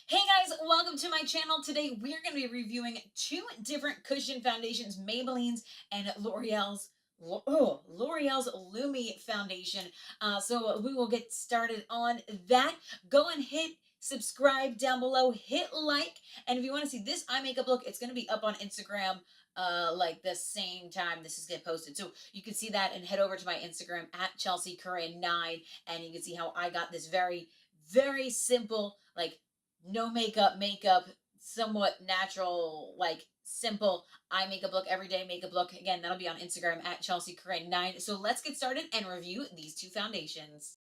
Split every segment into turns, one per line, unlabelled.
Hey guys, welcome to my channel. Today we're going to be reviewing two different cushion foundations, Maybelline's and L'Oreal's Lumi foundation. So we will get started on that. Go and hit subscribe down below, hit like, and if you want to see this eye makeup look, it's going to be up on Instagram like the same time this is getting posted. So you can see that and head over to my Instagram at ChelseaCurran9 and you can see how I got this very simple, like no makeup, somewhat natural, like simple eye makeup look, everyday makeup look. Again, that'll be on Instagram at ChelseaCurran9. So let's get started and review these two foundations.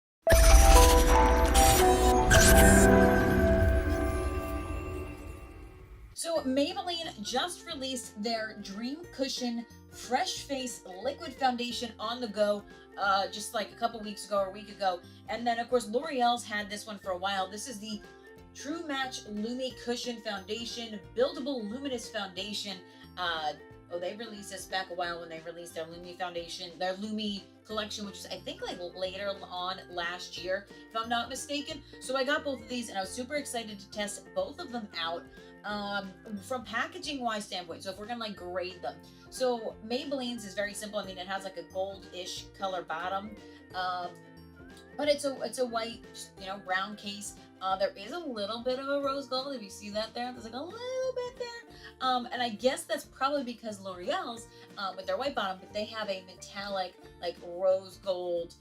So Maybelline just released their Dream Cushion Fresh Face Liquid Foundation on the go, just like a couple weeks ago or a week ago. And then, of course, L'Oreal's had this one for a while. This is the True Match Lumi Cushion Foundation, Buildable Luminous Foundation. They released this back a while when they released their Lumi foundation, their Lumi collection, which is I think like later on last year, if I'm not mistaken. So I got both of these and I was super excited to test both of them out. From packaging wise standpoint, so if we're gonna like grade them, so Maybelline's is very simple. I mean, it has like a gold-ish color bottom, but it's a white, round case. There is a little bit of a rose gold. If you see that there's like a little bit there. And I guess that's probably because L'Oreal's, with their white bottom, but they have a metallic, like rose gold,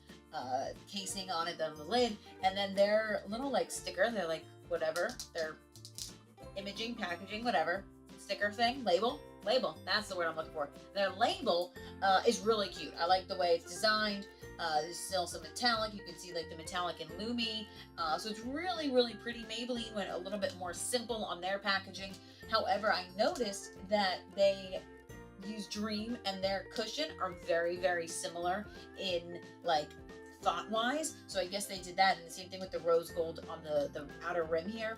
casing on it, on the lid. And then their little like sticker, they're like, whatever, they're imaging, packaging, whatever, sticker thing, label, that's the word I'm looking for. Their label is really cute. I like the way it's designed. There's still some metallic. You can see like the metallic in Lumi. So it's really pretty. Maybelline went a little bit more simple on their packaging. However, I noticed that they use Dream and their cushion are very similar in like thought wise. So I guess they did that, and the same thing with the rose gold on the outer rim here.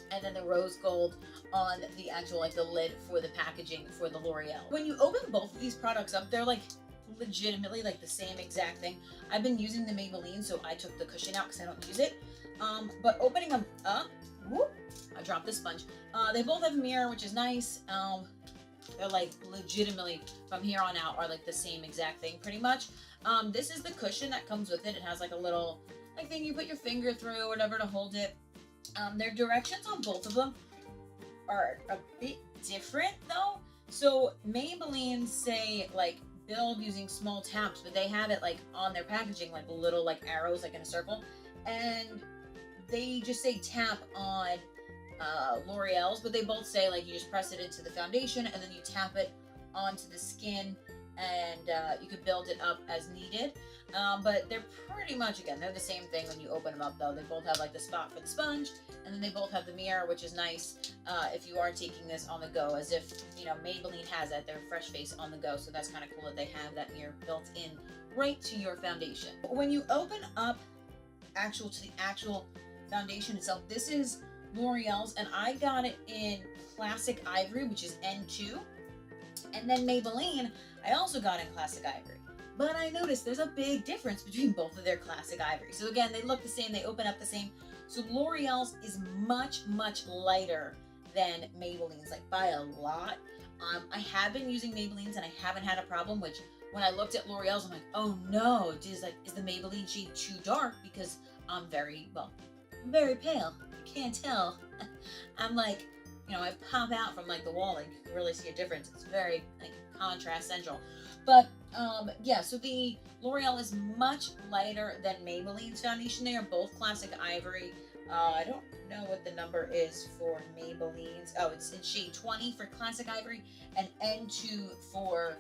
And then the rose gold on the actual, like the lid for the packaging for the L'Oreal. When you open both of these products up, they're like legitimately like the same exact thing. I've been using the Maybelline, so I took the cushion out because I don't use it. But opening them up, whoop, I dropped the sponge. They both have a mirror, which is nice. They're like legitimately from here on out are like the same exact thing pretty much. This is the cushion that comes with it. It has like a little like thing you put your finger through or whatever to hold it. Their directions on both of them are a bit different though. So Maybelline say like build using small taps, but they have it like on their packaging like little like arrows like in a circle, and they just say tap on L'Oreal's, but they both say like you just press it into the foundation and then you tap it onto the skin, and you could build it up as needed. But they're pretty much, again, they're the same thing when you open them up though. They both have like the spot for the sponge, and then they both have the mirror, which is nice if you are taking this on the go, as if, Maybelline has that, their Fresh Face on the go. So that's kind of cool that they have that mirror built in right to your foundation. When you open up to the actual foundation itself, this is L'Oreal's, and I got it in Classic Ivory, which is N2. And then Maybelline, I also got in Classic Ivory. But I noticed there's a big difference between both of their Classic Ivory. So again, they look the same, they open up the same. So L'Oreal's is much lighter than Maybelline's, like by a lot. I have been using Maybelline's and I haven't had a problem, which when I looked at L'Oreal's, I'm like, oh no, is the Maybelline shade too dark? Because I'm very pale. You can't tell. I'm like, I pop out from like the wall, like you can really see a difference. It's very like contrast central. But yeah, so the L'Oreal is much lighter than Maybelline's foundation. They are both Classic Ivory. I don't know what the number is for Maybelline's. Oh, it's in shade 20 for Classic Ivory and N2 for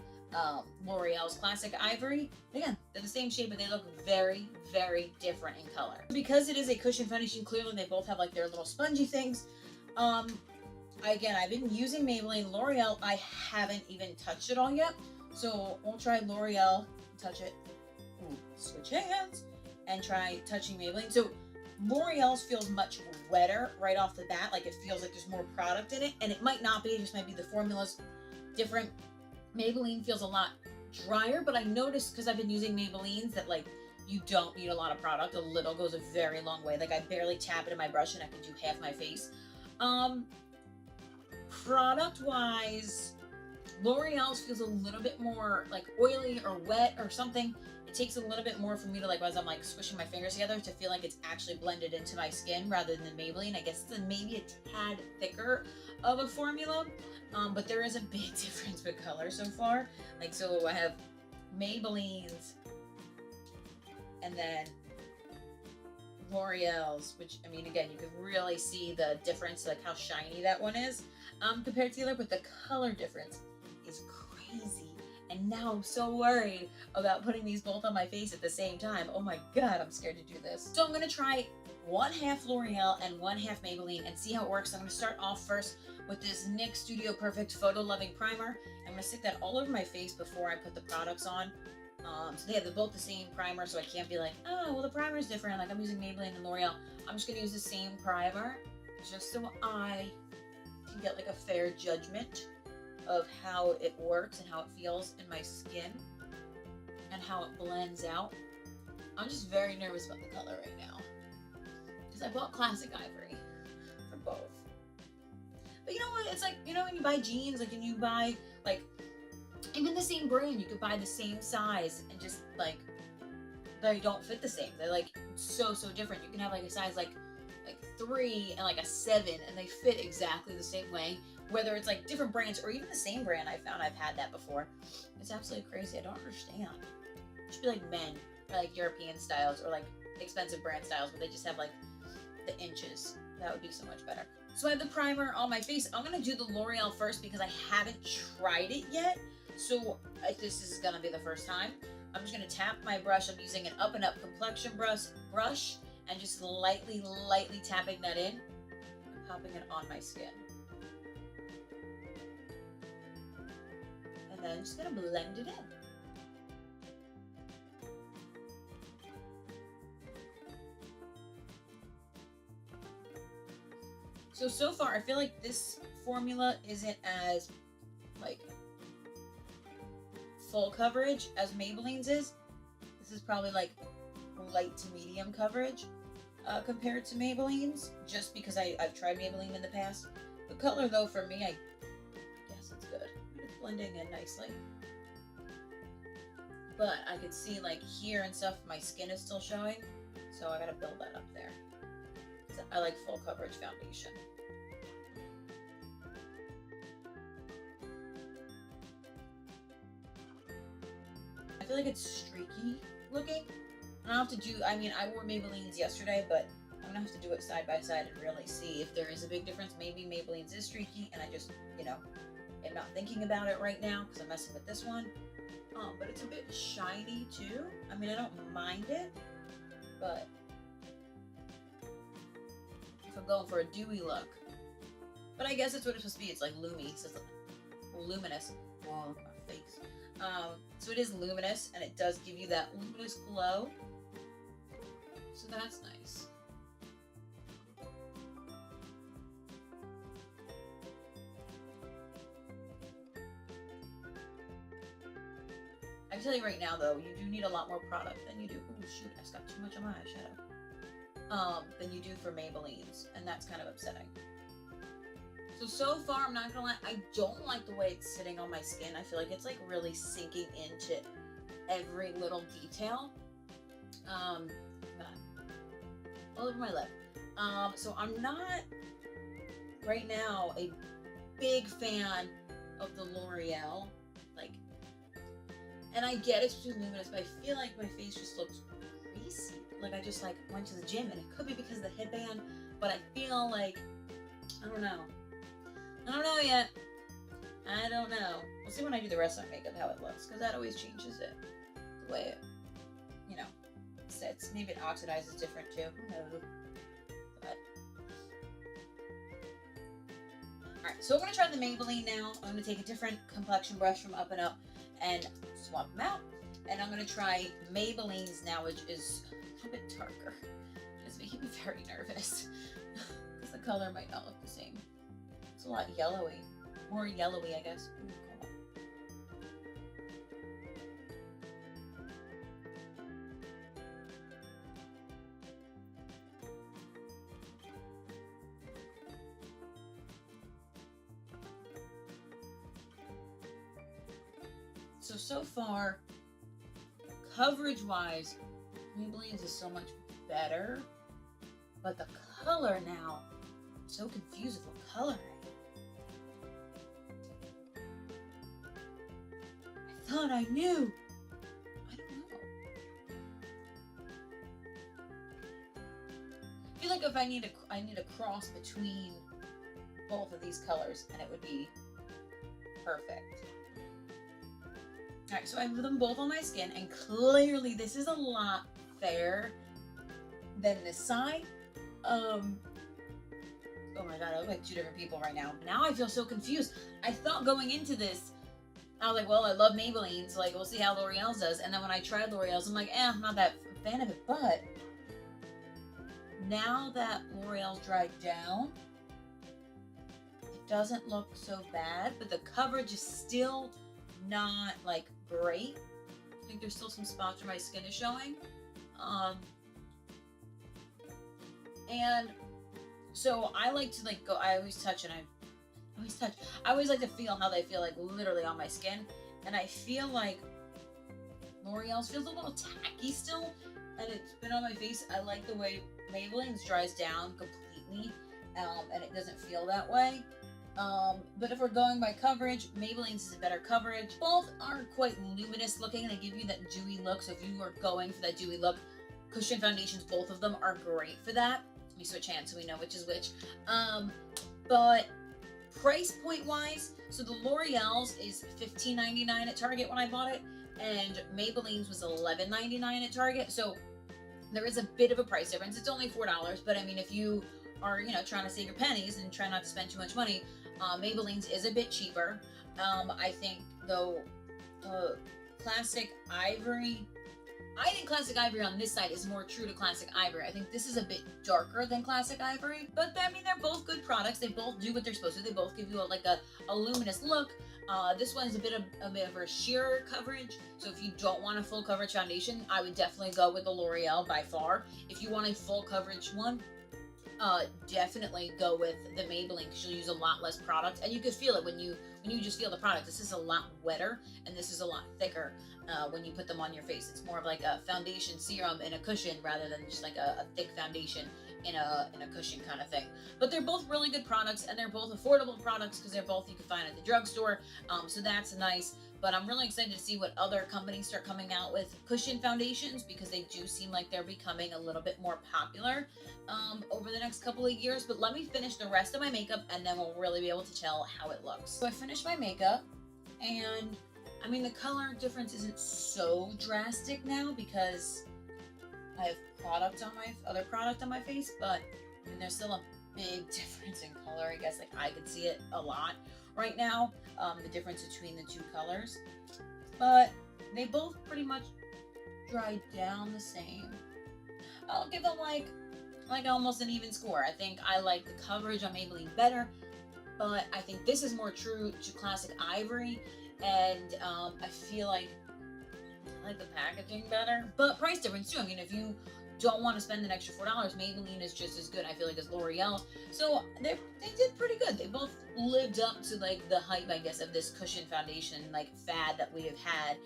L'Oreal's Classic Ivory. Again, they're the same shade, but they look very different in color. Because it is a cushion foundation, clearly they both have like their little spongy things. Again, I've been using Maybelline. L'Oreal, I haven't even touched it all yet. So we'll try L'Oreal, touch it, switch hands, and try touching Maybelline. So L'Oreal's feels much wetter right off the bat. Like it feels like there's more product in it, and it might not be. It just might be the formula's different. Maybelline feels a lot drier, but I noticed because I've been using Maybelline's that like you don't need a lot of product. A little goes a very long way. Like I barely tap it in my brush and I can do half my face. Um, Product wise, L'Oreal's feels a little bit more like oily or wet or something. It takes a little bit more for me to like, as I'm like squishing my fingers together, to feel like it's actually blended into my skin rather than Maybelline. I guess it's maybe a tad thicker of a formula, but there is a big difference with color so far. Like, so I have Maybelline's and then L'Oreal's, which, I mean, again, you can really see the difference, like how shiny that one is compared to the other, but the color difference is crazy. And now I'm so worried about putting these both on my face at the same time. Oh my God, I'm scared to do this. So I'm gonna try 1/2 L'Oreal and 1/2 Maybelline and see how it works. I'm gonna start off first with this NYX Studio Perfect Photo Loving Primer. I'm gonna stick that all over my face before I put the products on. So they have both the same primer, so I can't be like, oh, well, the primer is different. Like, I'm using Maybelline and L'Oreal. I'm just gonna use the same primer just so I can get like a fair judgment of how it works and how it feels in my skin and how it blends out. I'm just very nervous about the color right now because I bought Classic Ivory for both. But you know what? It's like, you know, when you buy jeans, like, and you buy like even the same brand, you could buy the same size and just like they don't fit the same. They're like so different. You can have like a size like 3 and like a 7, and they fit exactly the same way. Whether it's like different brands or even the same brand, I found I've had that before. It's absolutely crazy. I don't understand. It should be like men or like European styles or like expensive brand styles, but they just have like the inches. That would be so much better. So I have the primer on my face. I'm gonna do the L'Oreal first because I haven't tried it yet. So this is gonna be the first time. I'm just gonna tap my brush. I'm using an Up and Up complexion brush and just lightly tapping that in and popping it on my skin. And then I'm just gonna blend it in. So far, I feel like this formula isn't as like full coverage as Maybelline's is. This is probably like light to medium coverage compared to Maybelline's, just because I've tried Maybelline in the past. The color though, for me, I guess it's good. It's blending in nicely. But I could see like here and stuff, my skin is still showing, so I gotta build that up there. I like full coverage foundation. I feel like it's streaky looking. And I'll have to do, I mean, I wore Maybelline's yesterday, but I'm gonna have to do it side by side and really see if there is a big difference. Maybe Maybelline's is streaky and I just, you know, am not thinking about it right now because I'm messing with this one. But it's a bit shiny too. I mean, I don't mind it, but if I'm going for a dewy look. But I guess that's what it's supposed to be. It's like loomy, so it's like luminous. Whoa, look at my face. So it is luminous, and it does give you that luminous glow. So that's nice. I can tell you right now, though, you do need a lot more product than you do. Oh shoot, I just got too much on my eyeshadow. Than you do for Maybelline's, and that's kind of upsetting. So far, I'm not gonna lie, I don't like the way it's sitting on my skin. I feel like it's like really sinking into every little detail. All over my lip. So I'm not, right now, a big fan of the L'Oreal. Like, and I get it's too luminous, but I feel like my face just looks greasy. Like I just like went to the gym, and it could be because of the headband, but I feel like, I don't know. I don't know yet. I don't know. We'll see when I do the rest of my makeup how it looks, because that always changes it. The way it, you know, sits. Maybe it oxidizes different too. Who knows? But alright, so we're gonna try the Maybelline now. I'm gonna take a different complexion brush from Up and Up and swap them out. And I'm gonna try Maybelline's now, which is a little bit darker. It's making me very nervous because the color might not look the same. It's a lot yellowy. More yellowy, I guess. so far, coverage-wise, Maybelline's is so much better. But the color now, I'm so confused with what color I thought I knew. I don't know. I feel like if I need a cross between both of these colors, and it would be perfect. All right, so I have them both on my skin, and clearly this is a lot fairer than this side. Oh my god, I look like two different people right now. Now I feel so confused. I thought going into this, I was like, well, I love Maybelline, so like, we'll see how L'Oreal's does. And then when I tried L'Oreal's, I'm like, I'm not that fan of it. But now that L'Oreal's dried down, it doesn't look so bad, but the coverage is still not like great. I think there's still some spots where my skin is showing. And so I like to like go, I always touch and I always like to feel how they feel like literally on my skin. And I feel like L'Oreal's feels a little tacky still, and it's been on my face. I like the way Maybelline's dries down completely, and it doesn't feel that way. But if we're going by coverage, Maybelline's is a better coverage. Both are quite luminous looking, and they give you that dewy look. So if you are going for that dewy look, cushion foundations, both of them are great for that. Let me switch hands so we know which is which. But price point wise, so the L'Oreal's is $15.99 at Target when I bought it, and Maybelline's was $11.99 at Target. So there is a bit of a price difference. It's only $4, but I mean, if you are, trying to save your pennies and try not to spend too much money, Maybelline's is a bit cheaper. I think though, Classic Ivory, I think Classic Ivory on this side is more true to Classic Ivory. I think this is a bit darker than Classic Ivory, but I mean, they're both good products. They both do what they're supposed to. They both give you a luminous look. This one is a bit of a sheerer coverage. So if you don't want a full coverage foundation, I would definitely go with the L'Oreal by far. If you want a full coverage one, definitely go with the Maybelline, because you'll use a lot less product, and you can feel it when you just feel the product. This is a lot wetter, and this is a lot thicker when you put them on your face. It's more of like a foundation serum in a cushion rather than just like a thick foundation in a cushion kind of thing. But they're both really good products, and they're both affordable products because they're both you can find at the drugstore. So that's nice. But I'm really excited to see what other companies start coming out with cushion foundations, because they do seem like they're becoming a little bit more popular over the next couple of years. But let me finish the rest of my makeup, and then we'll really be able to tell how it looks. So I finished my makeup, and I mean, the color difference isn't so drastic now because I have other product on my face, but I mean, there's still a big difference in color. I guess like I could see it a lot right now, the difference between the two colors, but they both pretty much dried down the same. I'll give them like almost an even score. I think I like the coverage on Maybelline better, but I think this is more true to Classic Ivory, and I feel like I like the packaging better, but price difference too. I mean, if you don't want to spend an extra $4, Maybelline is just as good, I feel like, as L'Oreal. So they did pretty good. They both lived up to like the hype, I guess, of this cushion foundation like fad that we have had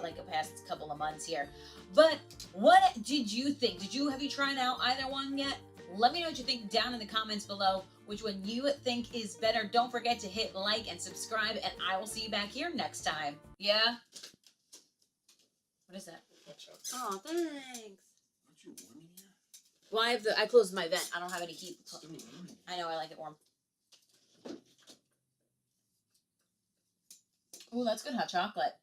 like the past couple of months here. But what did you think? Have you tried out either one yet? Let me know what you think down in the comments below, which one you think is better. Don't forget to hit like and subscribe, and I will see you back here next time. Yeah? What is that? Oh, thanks. Aren't you warm in here? Well, I closed my vent. I don't have any heat. I know, I like it warm. Oh, that's good hot chocolate.